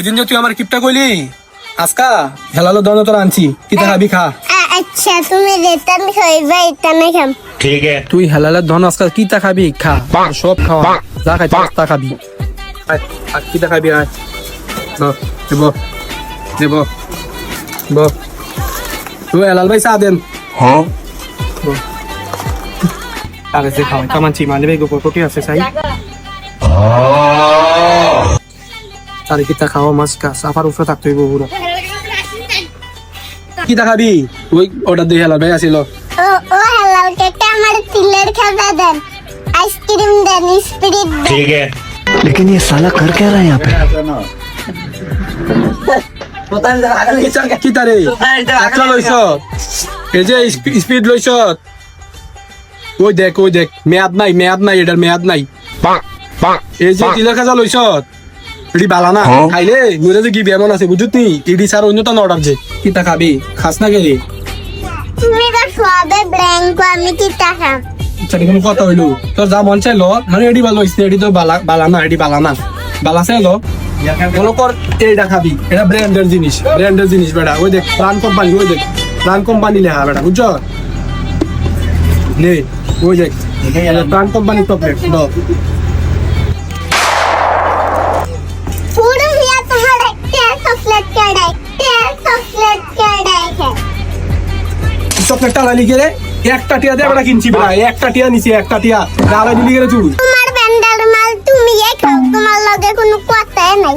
ওই দিন যে তুই আমার কিপটা কইলি আজকা হেলালো দন তোর আনছি কিতা খাবি খা। अच्छा तुम्हें देता मैं खाइबा इतना मैं खाम ठीक है। তুই হেলালের ধন আজকাল কিতা খাবি খা সব খাওয়া যা খাই তা খাবি আর কিতা খাবি আয় দেব দেব দেব তুই হেলাল ভাই চা দেন हाँ আরে সে খাওয়া কামানছি মানে ভাই গোপর কোটি আছে সাই তারে কিতা খাওয়া মাছ কা সাফার উপরে থাকতে হইব পুরো কিতা খাবি ওই অর্ডার দিয়ে হেলাল ভাই আসিল ओ हलाल केटा हमारे तिलर खाबा देन आइसक्रीम देन स्प्रिट देन ठीक है। लेकिन ये साला कर क्या रहा है यहाँ पे? কিতা রে একটা লইছ এই যে স্পিড লইছ ওই দেখ মেয়াদ নাই এটার মেয়াদ নাই এই যে তিলের খাজা লইছ এটি বালা না খাইলে নুরে যে কি বেমন আছে বুঝুত নি এটি স্যার অন্য তো অর্ডার যে কিতা খাবি খাস না গেলি তুমি তো সবে ব্র্যাঙ্ক কো আমি কিতা খাম সেটা কোনো কথা হইলো তোর যা মন চাইলো মানে এটি ভালো হইছে এটি তো বালা না এটি বালা না বালা চাইলো বলো কর এইটা খাবি এটা ব্র্যান্ডের জিনিস বেটা ওই দেখ প্রাণ কোম্পানি লেখা বেটা বুঝছো নে ওই দেখ প্রাণ কোম্পানি চকলেট দাও पूरा या तुम्हारे तेल चॉकलेट केड़ाई है চকলেটটা আলালি গেলে একটা টিয়া দিয়ে বেটা কিনছি বেটা একটা টিয়া নিছি একটা টিয়া আলালি গেলে তুই তোমার ব্যান্ডার মাল তুমি খাও তোমার লগে কোনো কথাই নাই